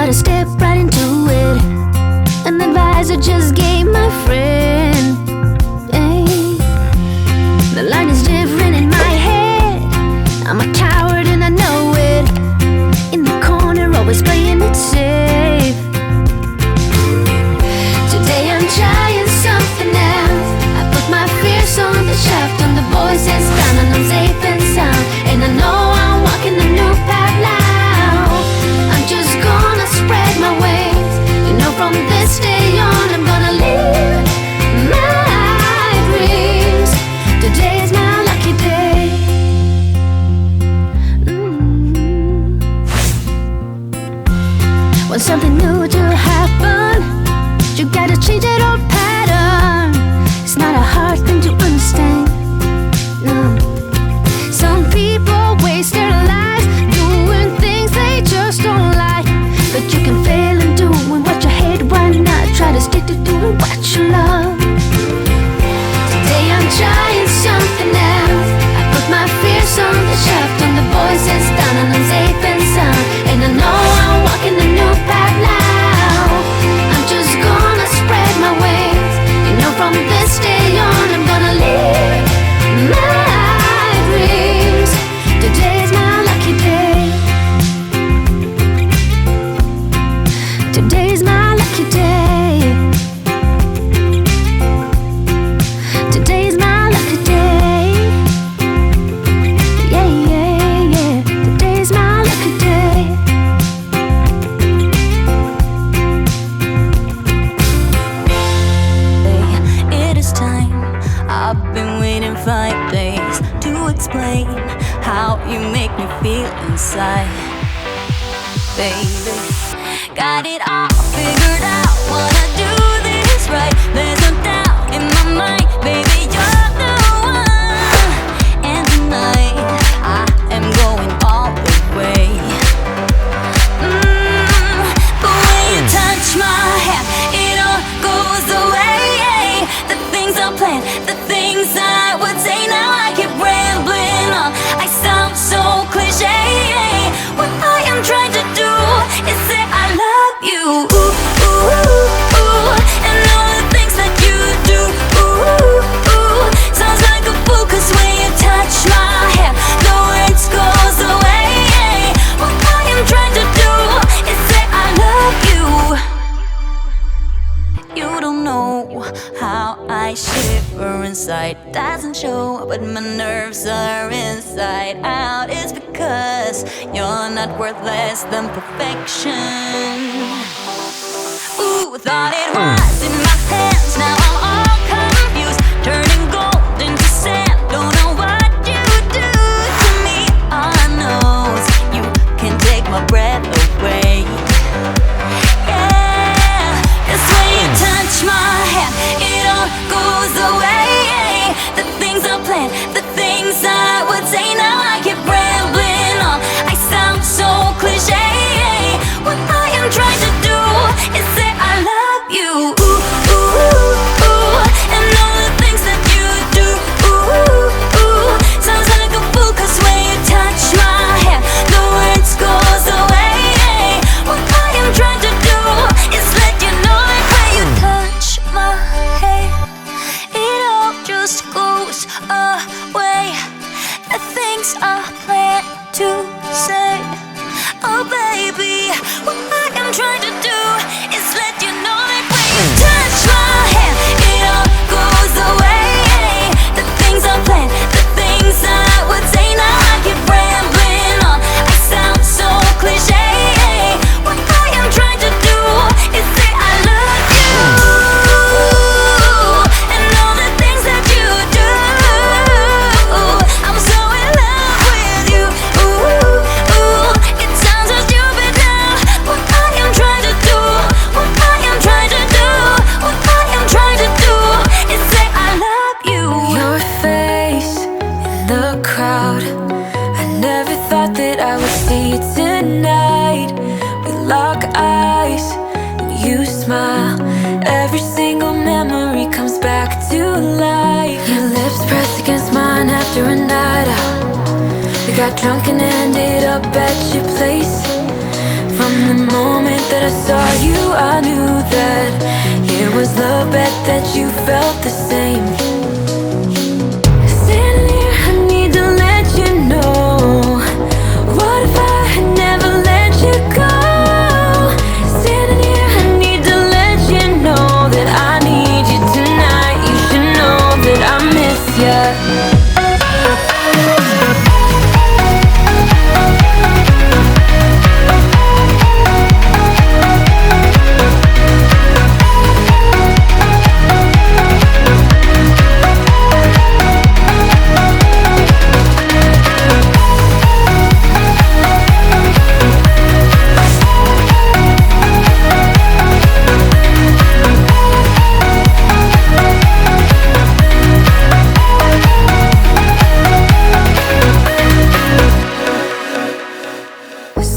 try to step right into it. An advice I just gave my friend. Hey. The line is different in my head. I'm a coward and I know it. In the corner, always playing it safe. Today I'm trying something else. I put my fears on the shelf, turn the voices down, and I'm safe and sound. And I know I'm walking a new path now. I'm just gonna spread my wings. You know, from this day on, I'm gonna live my dreams. Today is my lucky day. Want something new to happen, you gotta change that old pattern. It's not a hard thing to understand. No. Some people waste their lives doing things they just don't like. But you can fail in doing what you hate. Why not try to stick to doing what you love? Today I'm trying something else. I put my fears on the shelf, turn the voices down, and I'm safe and sound. And I know I'm walking a new path now. I'm just gonna spread my wings. You know, from this day on, I'm gonna live my dreams. Today's my lucky day. Today's my lucky day. Today's my lucky day. Yeah, yeah, yeah. Today's my lucky day. It is time. I've been waiting 5 days to explain how you make me feel inside. Baby, got it all figured out. Wanna do this right. There's no doubt in my mind. Baby, you're the one. And tonight I am going all the way. The way you touch my hand, it all goes away. The things I planned, the things I would say, now I keep rambling on. I sound so cliche. What I am trying to do is say I love you. Ooh, ooh, ooh, ooh. And all the things that you do. Ooh, ooh. Sounds like a fool, 'cause when you touch my hand, the words goes away. What I am trying to do is say I love you. You don't know how I shiver inside. Doesn't show, but my nerves are inside out. It's because you're not worth less than perfection. Ooh, thought it was in my hands. Now I'm all confused, turning gold into sand. Don't know what you do to me. All I know is you can take my breath away. Yeah, 'cause when you touch my hand, it all goes away. The things I planned, the things I would say, now I keep rambling on. I sound so cliche. What I am trying to do is say I love you. Ooh, ooh, ooh. And all the things that you do. Ooh, ooh. Sounds like a fool, 'cause when you touch my hand, the words goes away. What I am trying to do is let you know that when you touch my hand, it all just goes away. The things I plan to say. Oh baby, what I am trying to do is let you know that when you touch my hand, it all goes away. The things I plan, the things I would say, now I keep rambling on. I sound so cliche. What I am trying to do is say I love you. And all the things that you do. I'm so in love with you. Ooh, ooh. It sounds so stupid now. What I am trying to do, what I am trying to do, what I am trying to do is say I love you. Your face in the crowd, I never thought that I would see you tonight. We lock eyes and you smile. Every single memory comes back to life. Your lips press against mine after a night out. We got drunk and ended up at your place. From the moment that I saw you, I knew that it was the bet that you felt the same. Standing here, I need to let you know, what if I had never let you go? Standing here, I need to let you know that I need you tonight. You should know that I miss you.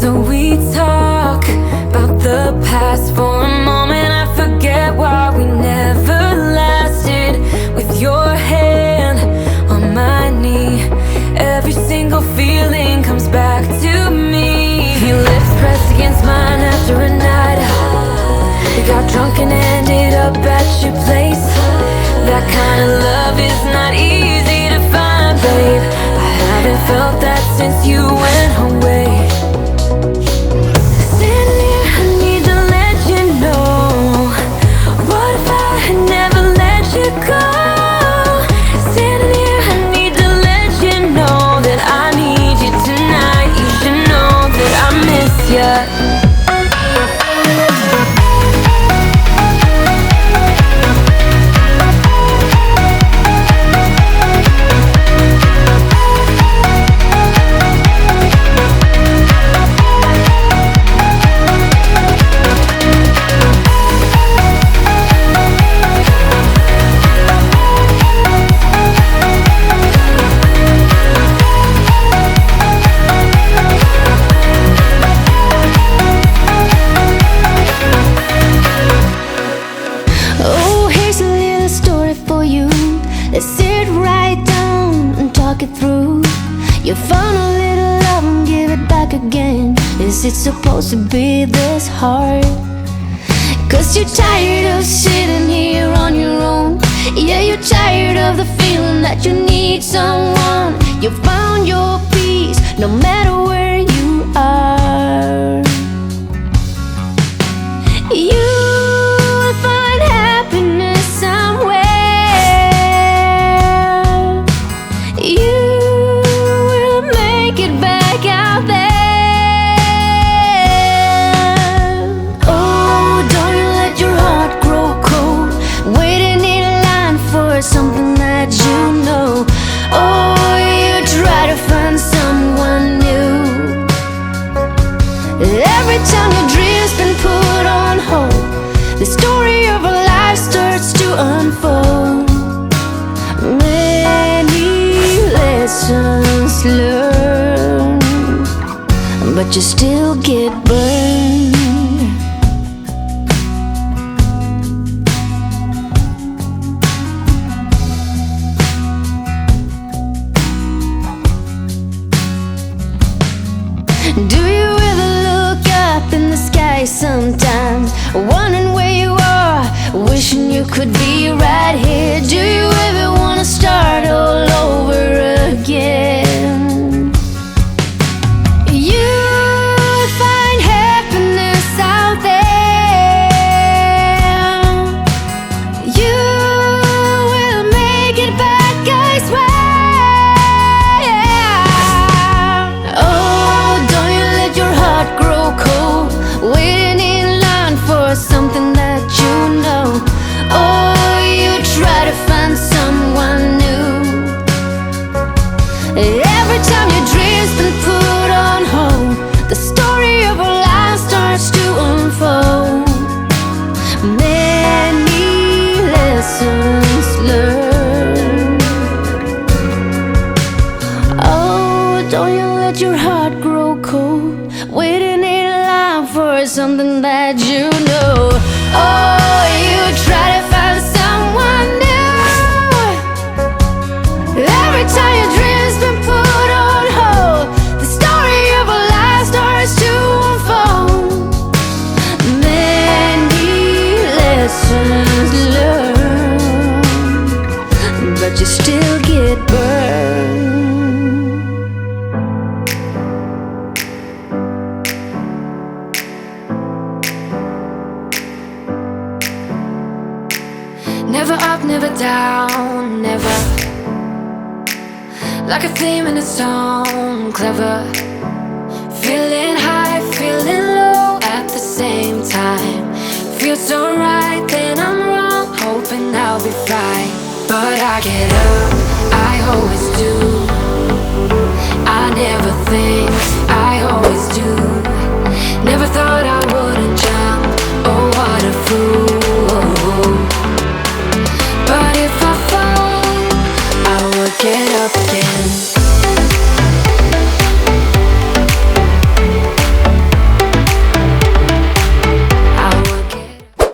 So we talk about the past for a moment. I forget why we never lasted. With your hand on my knee, every single feeling comes back to me. Your lips pressed against mine after a night out. We got drunk and ended up at your place. That kind of love is not easy to find, babe. I haven't felt that since you went away. Let's sit right down and talk it through. You found a little love and give it back again. Is it supposed to be this hard? 'Cause you're tired of sitting here on your own. Yeah, you're tired of the feeling that you need someone. You found your peace no matter where you are. You will find happiness somewhere. You will make it back out there. Oh, don't you let your heart grow cold, waiting in line for something that you know. Oh, you try to find someone new. Every time your dreams been put on hold, the story of our life starts to unfold. Many lessons learned, but you still get burned. Do you ever look up in the sky sometimes, wondering where you are, wishing you could be right here? Do you ever wanna start all over again? You find happiness out there. You will make it back, I swear. Waiting in line for something that you know. Oh, you try to find someone new. Every time your dreams been put on hold, the story of our life starts to unfold. Many lessons learned. Oh, don't you let your heart grow cold, waiting in line for something that you know. Oh, you try to find someone new. Every time your dreams been put on hold, the story of a life starts to unfold. like a theme in a song, clever. Feeling high, feeling low at the same time. Feels so right, then I'm wrong, hoping I'll be fine. But I get up, I always do.